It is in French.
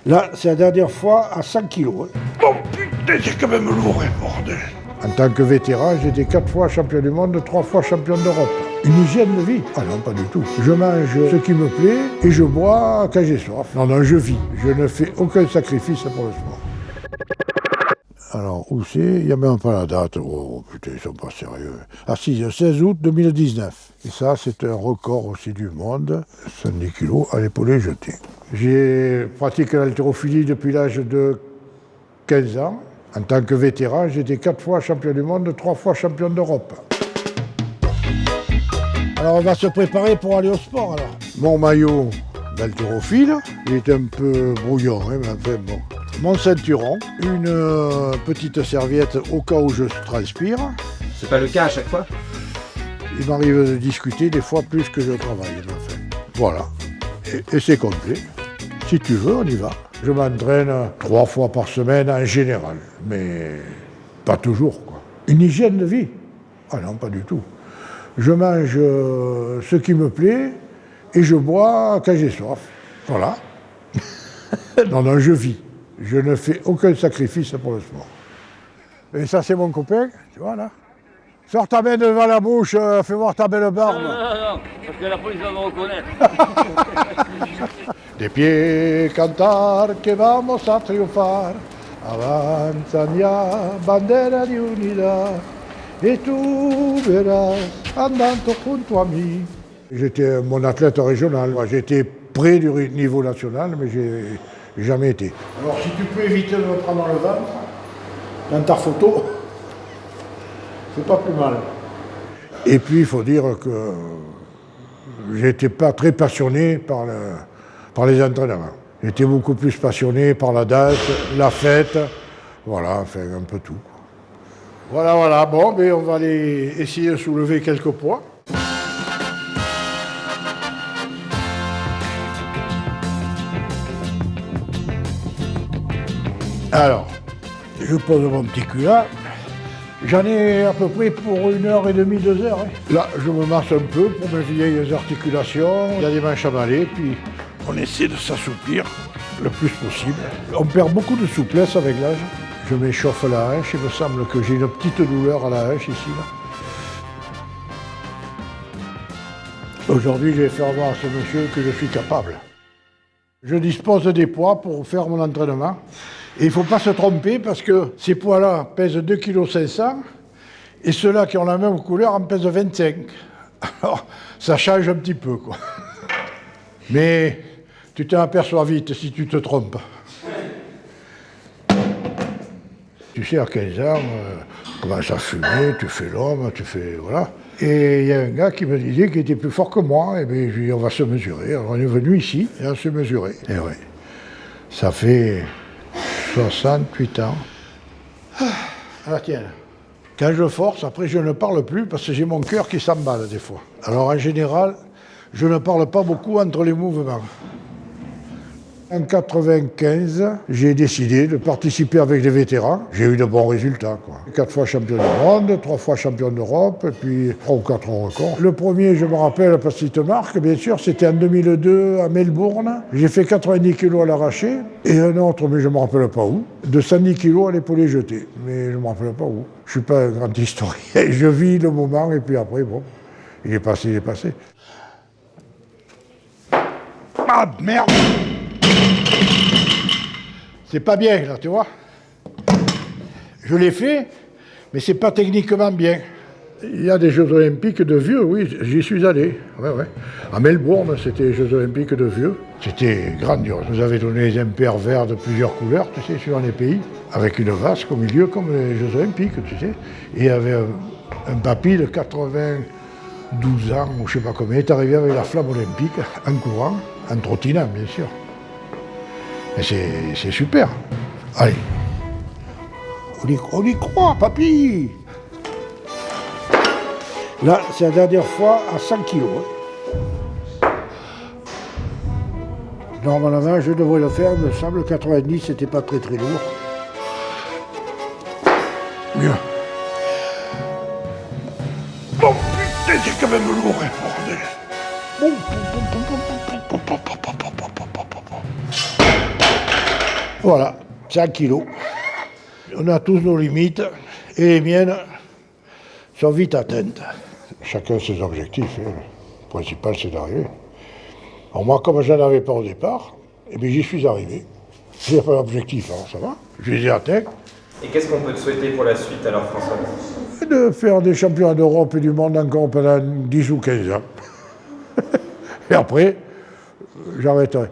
Là, c'est la dernière fois à 100 kilos. Oh putain, c'est quand même lourd, hein, bordel. En tant que vétéran, j'étais 4 fois champion du monde, 3 fois champion d'Europe. Une hygiène de vie? Ah non, pas du tout. Je mange ce qui me plaît et je bois quand j'ai soif. Non, non, je vis. Je ne fais aucun sacrifice pour le sport. Alors, où c'est? Il n'y a même pas la date. Oh putain, ils sont pas sérieux. Ah si, le 16 août 2019. Et ça, c'est un record aussi du monde. 70 kilos à l'épaulé jeté. J'ai pratiqué l'haltérophilie depuis l'âge de 15 ans. En tant que vétéran, j'étais 4 fois champion du monde, 3 fois champion d'Europe. Alors on va se préparer pour aller au sport alors. Mon maillot d'haltérophile, il est un peu brouillon, hein, mais enfin bon. Mon ceinturon, une petite serviette au cas où je transpire. C'est pas le cas à chaque fois? Il m'arrive de discuter des fois plus que je travaille. Enfin. Voilà. Et c'est complet. Si tu veux, on y va. Je m'entraîne 3 fois par semaine en général, mais pas toujours, quoi. Une hygiène de vie? Ah non, pas du tout. Je mange ce qui me plaît et je bois quand j'ai soif. Voilà. Non, non, je vis. Je ne fais aucun sacrifice pour le sport. Et ça, c'est mon copain, tu vois, là. Sors ta main devant la bouche, fais voir ta belle barbe. Non, parce que la police va me reconnaître. De pie cantar que vamos a triunfar, avanza ya bandera de unidad, et tu verás andando junto a mí. J'étais mon athlète régional, j'étais près du niveau national, mais j'ai jamais été. Alors si tu peux éviter de me prendre le ventre, dans ta photo, c'est pas plus mal. Et puis il faut dire que j'étais pas très passionné par les entraînements. J'étais beaucoup plus passionné par la danse, la fête, voilà, enfin un peu tout. Voilà, bon, mais on va aller essayer de soulever quelques poids. Alors, je pose mon petit cul là. J'en ai à peu près pour 1h30, 2 heures. Hein. Là, je me masse un peu pour mes vieilles articulations. Il y a des manches à balai, puis on essaie de s'assouplir le plus possible. On perd beaucoup de souplesse avec l'âge. Je m'échauffe la hanche, il me semble que j'ai une petite douleur à la hanche ici. Là. Aujourd'hui, je vais faire voir à ce monsieur que je suis capable. Je dispose des poids pour faire mon entraînement. Et il ne faut pas se tromper parce que ces poids-là pèsent 2,5 kg et ceux-là qui ont la même couleur en pèsent 25. Alors, ça change un petit peu, quoi. Mais tu t'en aperçois vite si tu te trompes. Tu sais, à 15 ans, tu commences à fumer, tu fais l'homme, tu fais... voilà. Et il y a un gars qui me disait qu'il était plus fort que moi, et bien je lui ai dit, on va se mesurer. Alors on est venu ici et on s'est mesuré. Et oui, ça fait 68 ans. Ah tiens, quand je force, après je ne parle plus parce que j'ai mon cœur qui s'emballe des fois. Alors en général, je ne parle pas beaucoup entre les mouvements. En 1995, j'ai décidé de participer avec les vétérans. J'ai eu de bons résultats, quoi. 4 fois champion du monde, 3 fois champion d'Europe, et puis 3 ou 4 records. Le premier, je me rappelle, parce qu'il te marque, bien sûr, c'était en 2002 à Melbourne. J'ai fait 90 kilos à l'arraché, et un autre, mais je ne me rappelle pas où, de 110 kilos à l'épaulé jeté. Mais je ne me rappelle pas où. Je ne suis pas un grand historien. Je vis le moment, et puis après, bon, il est passé. Ah, merde! C'est pas bien, là, tu vois. Je l'ai fait, mais c'est pas techniquement bien. Il y a des Jeux Olympiques de vieux, oui, j'y suis allé. Ouais. À Melbourne, c'était les Jeux Olympiques de vieux. C'était grandiose. Vous avez donné des impairs verts de plusieurs couleurs, tu sais, suivant les pays, avec une vasque au milieu, comme les Jeux Olympiques, tu sais. Et il y avait un papy de 92 ans, ou je sais pas combien, est arrivé avec la flamme olympique, en courant, en trottinant, bien sûr. Mais c'est super. Allez. On y croit, papy. Là, c'est la dernière fois à 100 kilos. Hein. Normalement, je devrais le faire, il me semble, 90, c'était pas très lourd. Bien. Oh putain, c'est quand même lourd, hein, bordel. Voilà, 5 kilos. On a tous nos limites et les miennes sont vite atteintes. Chacun ses objectifs. Hein. Le principal, c'est d'arriver. Alors moi, comme je n'en avais pas au départ, eh bien, j'y suis arrivé. J'ai pas d'objectif, alors ça va. Je les ai atteints. Et qu'est-ce qu'on peut te souhaiter pour la suite alors, François? De faire des championnats d'Europe et du monde encore pendant 10 ou 15 ans. Et après, j'arrêterai.